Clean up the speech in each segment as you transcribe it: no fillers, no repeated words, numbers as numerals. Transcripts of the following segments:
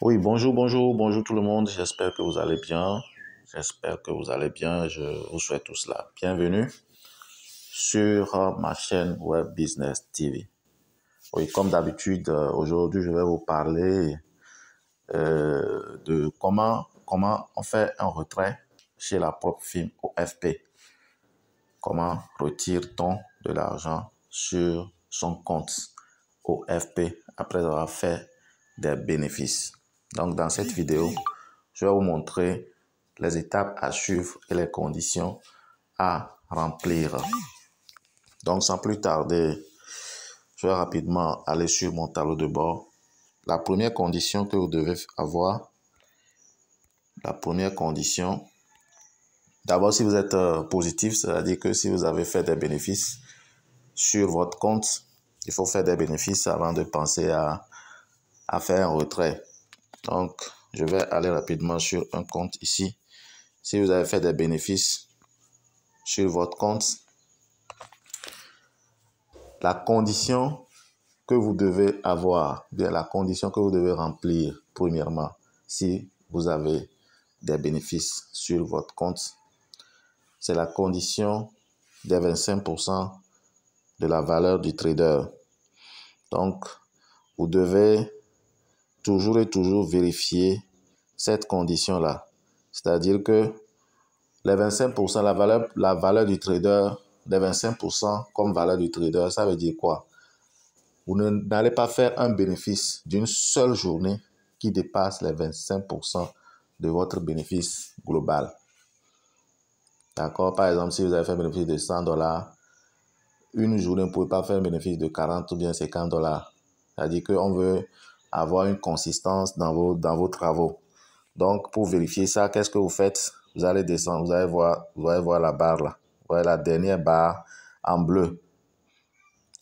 Oui, bonjour tout le monde. J'espère que vous allez bien. J'espère que vous allez bien. Je vous souhaite tout cela. Bienvenue sur ma chaîne Web Business TV. Oui, comme d'habitude, aujourd'hui, je vais vous parler de comment on fait un retrait chez la propre firme OFP. Comment retire-t-on de l'argent sur son compte OFP après avoir fait des bénéfices. Donc, dans cette vidéo, je vais vous montrer les étapes à suivre et les conditions à remplir. Donc, sans plus tarder, je vais rapidement aller sur mon tableau de bord. La première condition que vous devez avoir, d'abord, si vous êtes positif, c'est-à-dire que si vous avez fait des bénéfices sur votre compte, il faut faire des bénéfices avant de penser à faire un retrait. Donc, je vais aller rapidement sur un compte ici. Si vous avez fait des bénéfices sur votre compte, la condition que vous devez avoir, bien la condition que vous devez remplir, premièrement, si vous avez des bénéfices sur votre compte, c'est la condition des 25% de la valeur du trader. Donc, vous devez toujours et toujours vérifier cette condition-là. C'est-à-dire que les 25%, la valeur du trader, les 25% comme valeur du trader, ça veut dire quoi? Vous n'allez pas faire un bénéfice d'une seule journée qui dépasse les 25% de votre bénéfice global. D'accord? Par exemple, si vous avez fait un bénéfice de $100, une journée, vous ne pouvez pas faire un bénéfice de 40 ou bien $50. C'est-à-dire qu'on veut avoir une consistance dans vos travaux. Donc, pour vérifier ça, qu'est-ce que vous faites? Vous allez descendre, vous allez voir la barre là. Vous voyez la dernière barre en bleu.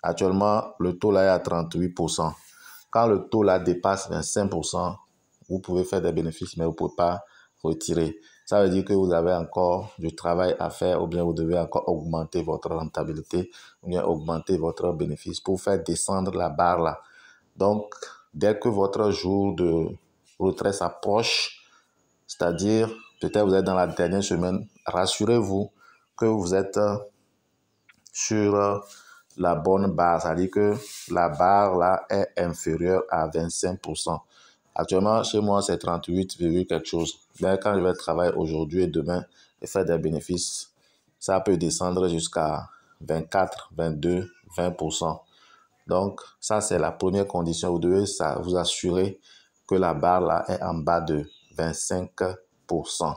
Actuellement, le taux là est à 38%. Quand le taux là dépasse 25%, vous pouvez faire des bénéfices, mais vous ne pouvez pas retirer. Ça veut dire que vous avez encore du travail à faire ou bien vous devez encore augmenter votre rentabilité ou bien augmenter votre bénéfice pour faire descendre la barre là. Donc, dès que votre jour de retrait s'approche, c'est-à-dire peut-être vous êtes dans la dernière semaine, rassurez-vous que vous êtes sur la bonne barre, c'est-à-dire que la barre là est inférieure à 25%. Actuellement, chez moi, c'est 38, quelque chose. Mais quand je vais travailler aujourd'hui et demain et faire des bénéfices, ça peut descendre jusqu'à 24, 22, 20%. Donc, ça, c'est la première condition. Vous devez vous assurer que la barre là est en bas de 25%.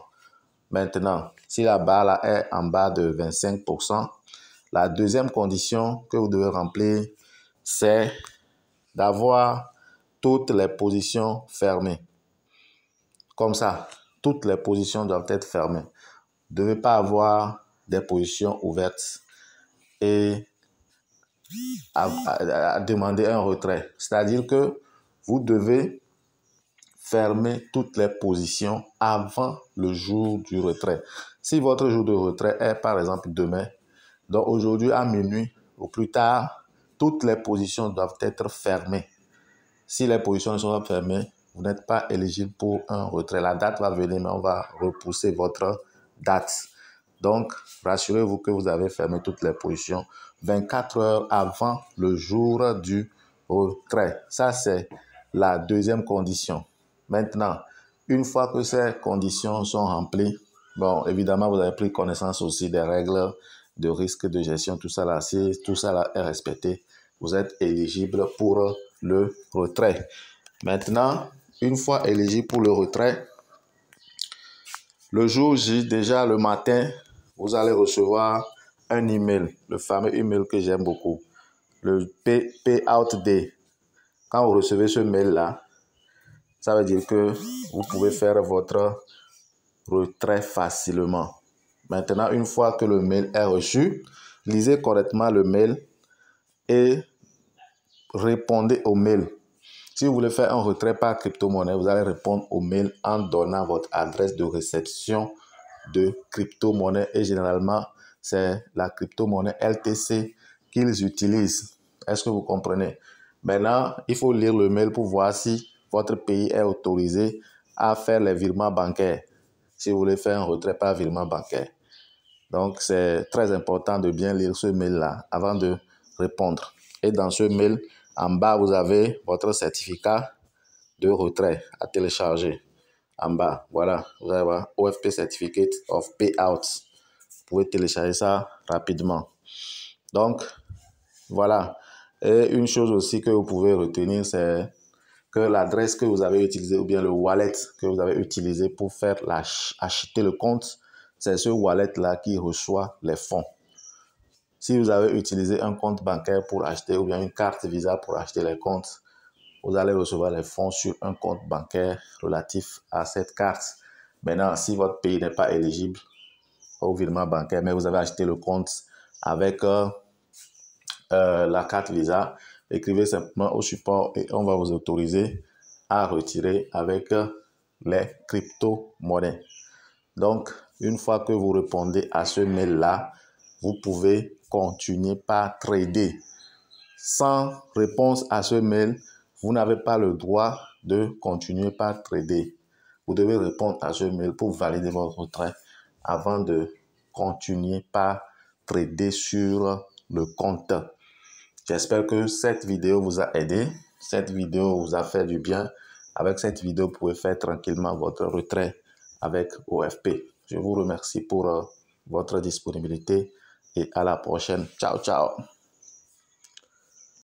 Maintenant, si la barre là est en bas de 25%, la deuxième condition que vous devez remplir, c'est d'avoir toutes les positions fermées. Comme ça, toutes les positions doivent être fermées. Vous ne devez pas avoir des positions ouvertes et à demander un retrait. C'est-à-dire que vous devez fermer toutes les positions avant le jour du retrait. Si votre jour de retrait est par exemple demain, donc aujourd'hui à minuit ou plus tard, toutes les positions doivent être fermées. Si les positions ne sont pas fermées, vous n'êtes pas éligible pour un retrait. La date va venir, mais on va repousser votre date. Donc, rassurez-vous que vous avez fermé toutes les positions 24 heures avant le jour du retrait. Ça, c'est la deuxième condition. Maintenant, une fois que ces conditions sont remplies, bon, évidemment, vous avez pris connaissance aussi des règles de risque de gestion, tout ça là, si tout ça là est respecté, vous êtes éligible pour le retrait. Maintenant, une fois éligible pour le retrait, le jour J, déjà le matin, vous allez recevoir un email, le fameux email que j'aime beaucoup, le Payout Day. Quand vous recevez ce mail-là, ça veut dire que vous pouvez faire votre retrait facilement. Maintenant, une fois que le mail est reçu, lisez correctement le mail et répondez au mail. Si vous voulez faire un retrait par crypto-monnaie, vous allez répondre au mail en donnant votre adresse de réception de crypto-monnaie et généralement, c'est la crypto-monnaie LTC qu'ils utilisent. Est-ce que vous comprenez? Maintenant, il faut lire le mail pour voir si votre pays est autorisé à faire les virements bancaires. Si vous voulez faire un retrait par virement bancaire. Donc, c'est très important de bien lire ce mail-là avant de répondre. Et dans ce mail, en bas, vous avez votre certificat de retrait à télécharger. En bas, voilà, vous allez voir OFP Certificate of Payout. Vous pouvez télécharger ça rapidement. Donc, voilà. Et une chose aussi que vous pouvez retenir, c'est que l'adresse que vous avez utilisée ou bien le wallet que vous avez utilisé pour faire acheter le compte, c'est ce wallet-là qui reçoit les fonds. Si vous avez utilisé un compte bancaire pour acheter ou bien une carte Visa pour acheter les comptes, vous allez recevoir les fonds sur un compte bancaire relatif à cette carte. Maintenant, si votre pays n'est pas éligible au virement bancaire, mais vous avez acheté le compte avec la carte Visa, écrivez simplement au support et on va vous autoriser à retirer avec les crypto-monnaies. Donc, une fois que vous répondez à ce mail-là, vous pouvez continuer par trader. Sans réponse à ce mail, vous n'avez pas le droit de continuer par trader. Vous devez répondre à ce mail pour valider votre retrait avant de continuer par trader sur le compte. J'espère que cette vidéo vous a aidé. Cette vidéo vous a fait du bien. Avec cette vidéo, vous pouvez faire tranquillement votre retrait avec OFP. Je vous remercie pour votre disponibilité et à la prochaine. Ciao, ciao.